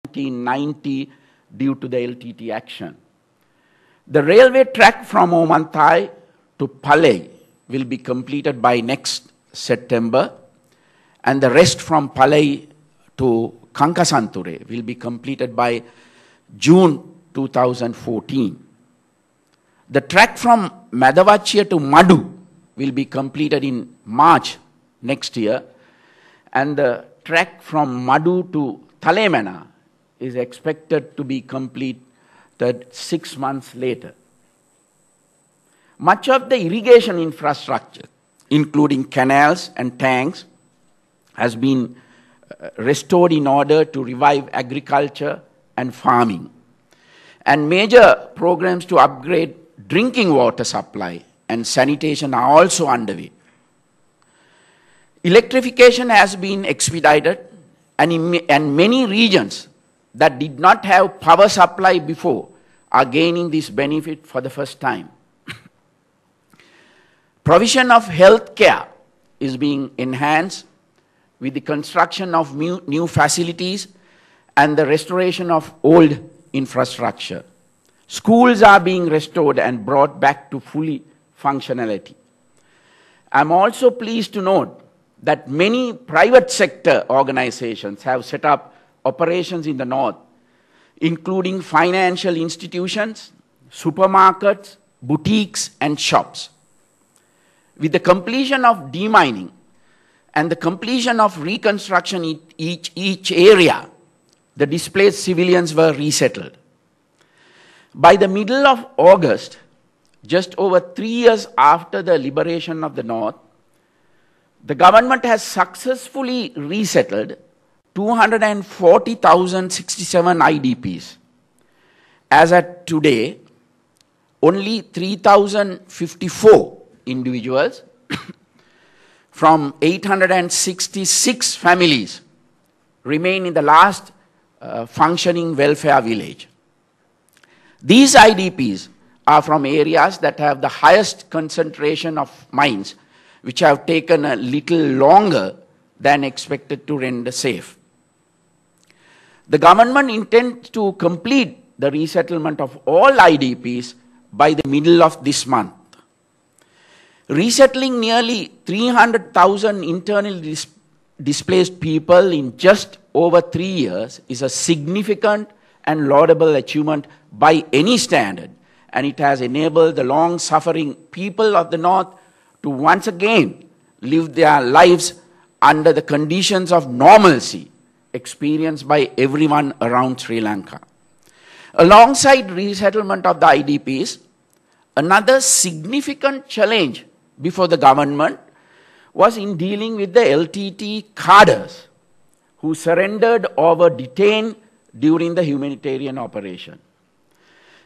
1990 due to the LTT action. The railway track from Omanthai to Palay will be completed by next September, and the rest from Palay to Kankasanture will be completed by June 2014. The track from Madavachia to Madu will be completed in March next year, and the track from Madu to Talemana is expected to be completed 6 months later. Much of the irrigation infrastructure, including canals and tanks, has been restored in order to revive agriculture and farming. And major programs to upgrade drinking water supply and sanitation are also underway. Electrification has been expedited, and many regions that did not have power supply before are gaining this benefit for the first time. Provision of health care is being enhanced with the construction of new facilities and the restoration of old infrastructure. Schools are being restored and brought back to fully functionality. I'm also pleased to note that many private sector organizations have set up operations in the north, including financial institutions, supermarkets, boutiques, and shops. With the completion of demining and the completion of reconstruction in each area, the displaced civilians were resettled. By the middle of August, just over 3 years after the liberation of the north, the government has successfully resettled 240,067 IDPs. As at today, only 3,054 individuals from 866 families remain in the last functioning welfare village. These IDPs are from areas that have the highest concentration of mines, which have taken a little longer than expected to render safe. The government intends to complete the resettlement of all IDPs by the middle of this month. Resettling nearly 300,000 internally displaced people in just over 3 years is a significant and laudable achievement by any standard, and it has enabled the long-suffering people of the north to once again live their lives under the conditions of normalcy experienced by everyone around Sri Lanka. Alongside resettlement of the IDPs, another significant challenge before the government was in dealing with the LTT cadres who surrendered or were detained during the humanitarian operation.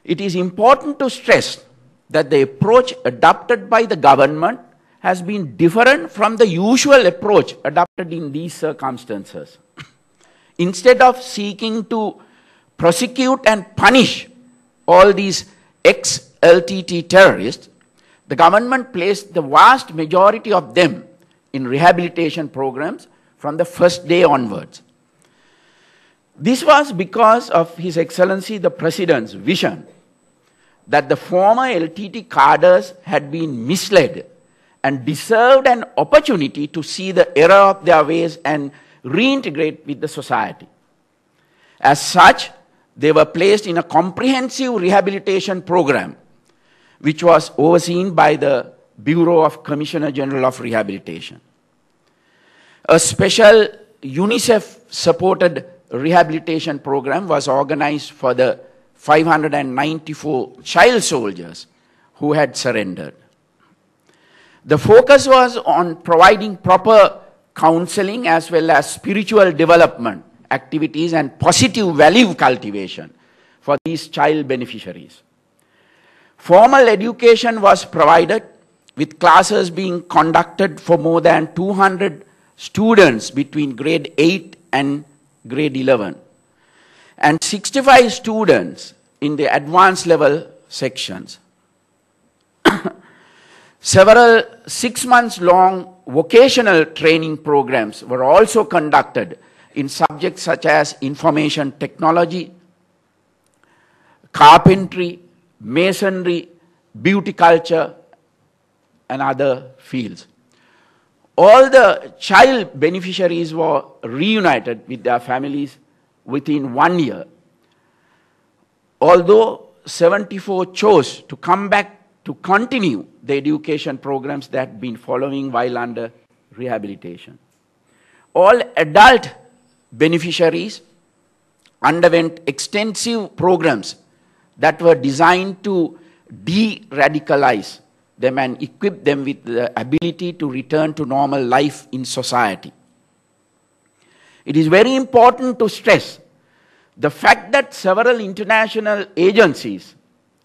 It is important to stress that the approach adopted by the government has been different from the usual approach adopted in these circumstances. Instead of seeking to prosecute and punish all these ex-LTT terrorists, the government placed the vast majority of them in rehabilitation programs from the first day onwards. This was because of His Excellency the President's vision that the former LTT cadres had been misled and deserved an opportunity to see the error of their ways and reintegrate with the society. As such, they were placed in a comprehensive rehabilitation program, which was overseen by the Bureau of Commissioner General of Rehabilitation. A special UNICEF-supported rehabilitation program was organized for the 594 child soldiers who had surrendered. The focus was on providing proper counseling as well as spiritual development activities and positive value cultivation for these child beneficiaries. Formal education was provided, with classes being conducted for more than 200 students between grade 8 and grade 11, and 65 students in the advanced level sections. Several 6 months long vocational training programs were also conducted in subjects such as information technology, carpentry, masonry, beauty culture, and other fields. All the child beneficiaries were reunited with their families within 1 year. Although 74 chose to come back to continue the education programs that had been following while under rehabilitation. All adult beneficiaries underwent extensive programs that were designed to de-radicalize them and equip them with the ability to return to normal life in society. It is very important to stress the fact that several international agencies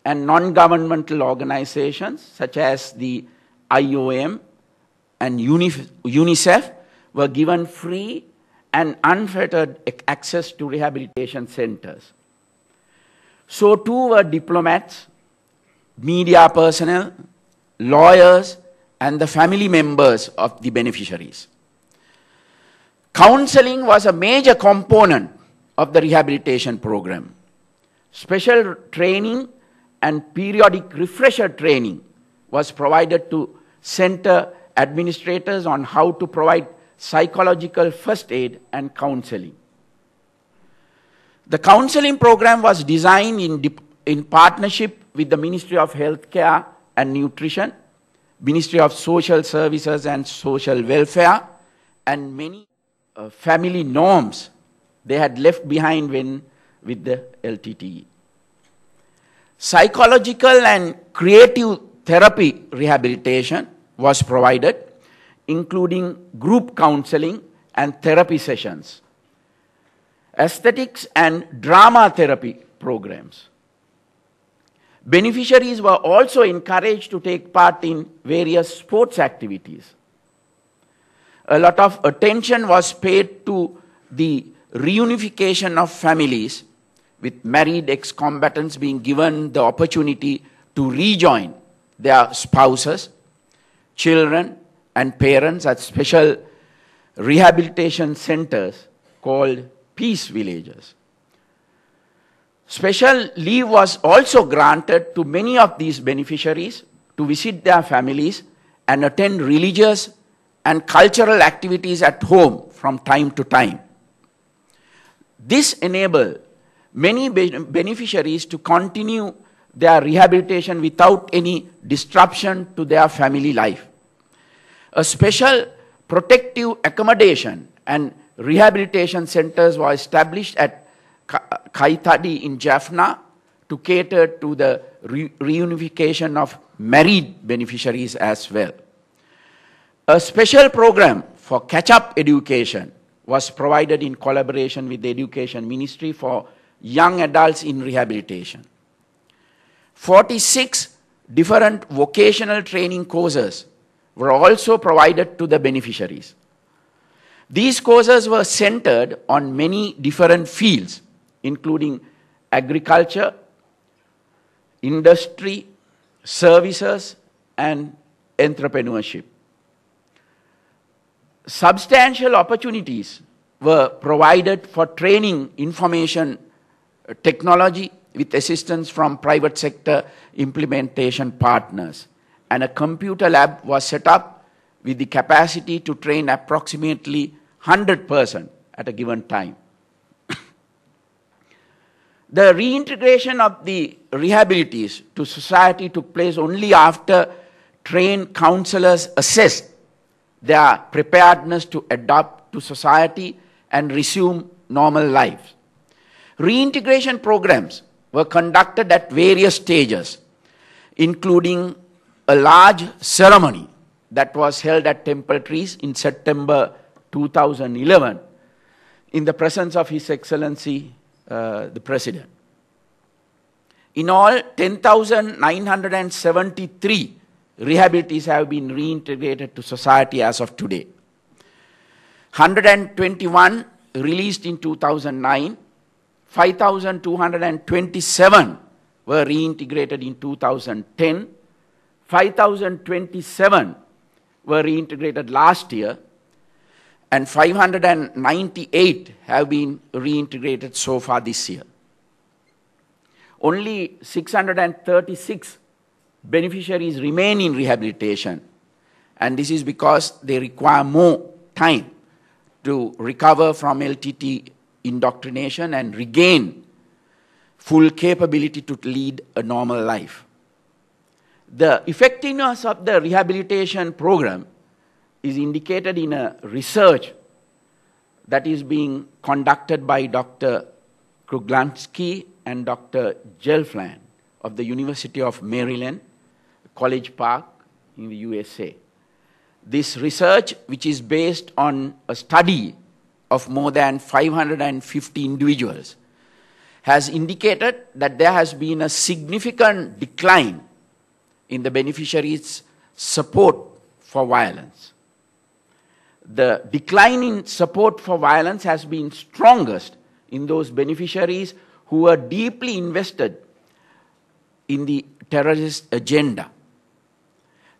and non-governmental organizations such as the IOM and UNICEF were given free and unfettered access to rehabilitation centers. So too were diplomats, media personnel, lawyers, and the family members of the beneficiaries. Counseling was a major component of the rehabilitation program. Special training and periodic refresher training was provided to center administrators on how to provide psychological first aid and counseling. The counseling program was designed in partnership with the Ministry of Healthcare and Nutrition, Ministry of Social Services and Social Welfare, and many family norms they had left behind when with the LTTE. Psychological and creative therapy rehabilitation was provided, including group counseling and therapy sessions, aesthetics and drama therapy programs. Beneficiaries were also encouraged to take part in various sports activities. A lot of attention was paid to the reunification of families, with married ex-combatants being given the opportunity to rejoin their spouses, children, and parents at special rehabilitation centers called peace villages. Special leave was also granted to many of these beneficiaries to visit their families and attend religious and cultural activities at home from time to time. This enabled many beneficiaries to continue their rehabilitation without any disruption to their family life. A special protective accommodation and rehabilitation centers were established at Kaitadi in Jaffna to cater to the reunification of married beneficiaries as well. A special program for catch-up education was provided in collaboration with the Education Ministry for young adults in rehabilitation. 46 different vocational training courses were also provided to the beneficiaries. These courses were centered on many different fields, including agriculture, industry, services, and entrepreneurship. Substantial opportunities were provided for training information technology with assistance from private sector implementation partners. And a computer lab was set up with the capacity to train approximately 100% at a given time. The reintegration of the rehabilitees to society took place only after trained counselors assessed their preparedness to adapt to society and resume normal lives. Reintegration programs were conducted at various stages, including a large ceremony that was held at Temple Trees in September 2011 in the presence of His Excellency the President. In all, 10,973 rehabilitees have been reintegrated to society as of today. 121 released in 2009, 5,227 were reintegrated in 2010, 5,027 were reintegrated last year, and 598 have been reintegrated so far this year. Only 636 beneficiaries remain in rehabilitation, and this is because they require more time to recover from LTT indoctrination and regain full capability to lead a normal life. The effectiveness of the rehabilitation program is indicated in a research that is being conducted by Dr. Kruglansky and Dr. Gelfland of the University of Maryland, College Park in the USA. This research, which is based on a study of more than 550 individuals, has indicated that there has been a significant decline in the beneficiaries' support for violence. The decline in support for violence has been strongest in those beneficiaries who were deeply invested in the terrorist agenda,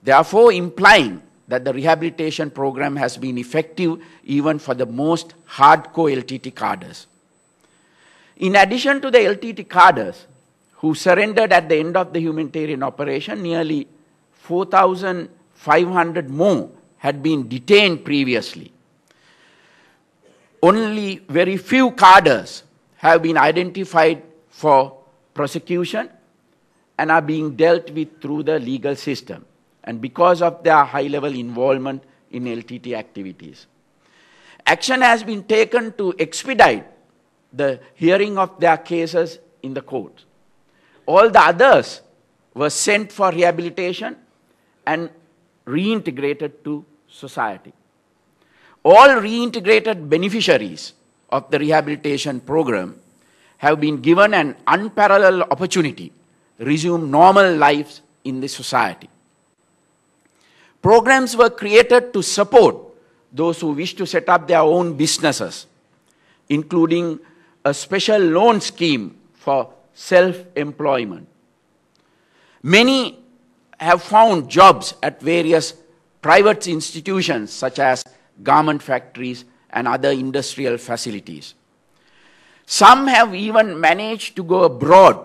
therefore implying that the rehabilitation program has been effective even for the most hardcore LTT cadres. In addition to the LTT cadres who surrendered at the end of the humanitarian operation, nearly 4,500 more had been detained previously. Only very few cadres have been identified for prosecution and are being dealt with through the legal system, and because of their high-level involvement in LTT activities. Action has been taken to expedite the hearing of their cases in the courts. All the others were sent for rehabilitation and reintegrated to society. All reintegrated beneficiaries of the rehabilitation program have been given an unparalleled opportunity to resume normal lives in the society. Programs were created to support those who wish to set up their own businesses, including a special loan scheme for self-employment. Many have found jobs at various private institutions such as garment factories and other industrial facilities. Some have even managed to go abroad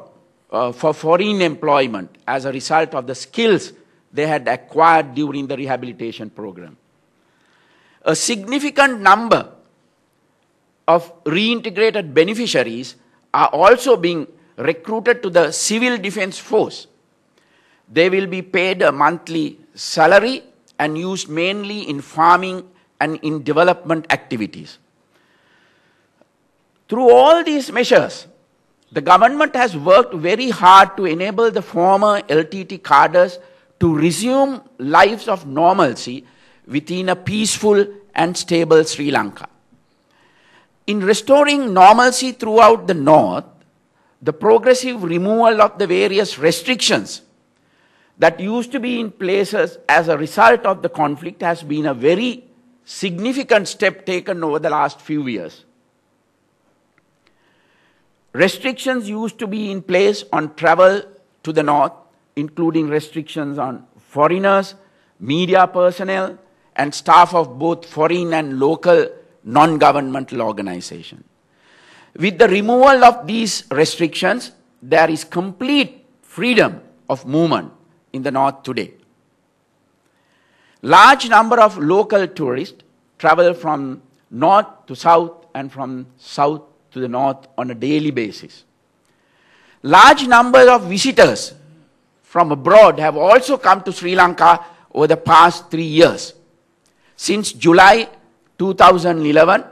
for foreign employment as a result of the skills they had acquired during the rehabilitation program. A significant number of reintegrated beneficiaries are also being recruited to the civil defense force. They will be paid a monthly salary and used mainly in farming and in development activities. Through all these measures, the government has worked very hard to enable the former LTT cadres to resume lives of normalcy within a peaceful and stable Sri Lanka. In restoring normalcy throughout the North, the progressive removal of the various restrictions that used to be in places as a result of the conflict has been a very significant step taken over the last few years. Restrictions used to be in place on travel to the North, including restrictions on foreigners, media personnel, and staff of both foreign and local non-governmental organizations. With the removal of these restrictions, there is complete freedom of movement in the North today. Large number of local tourists travel from north to south and from south to the north on a daily basis. Large number of visitors from abroad have also come to Sri Lanka over the past 3 years. Since July 2011,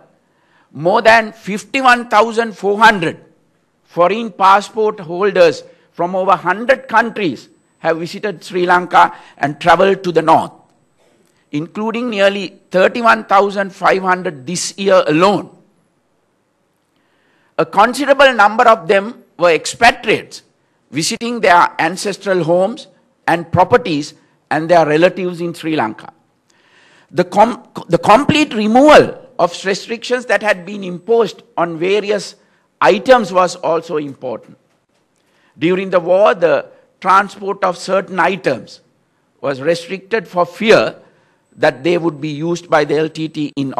more than 51,400 foreign passport holders from over 100 countries have visited Sri Lanka and traveled to the north, including nearly 31,500 this year alone. A considerable number of them were expatriates visiting their ancestral homes and properties and their relatives in Sri Lanka. The complete removal of restrictions that had been imposed on various items was also important. During the war, the transport of certain items was restricted for fear that they would be used by the LTT in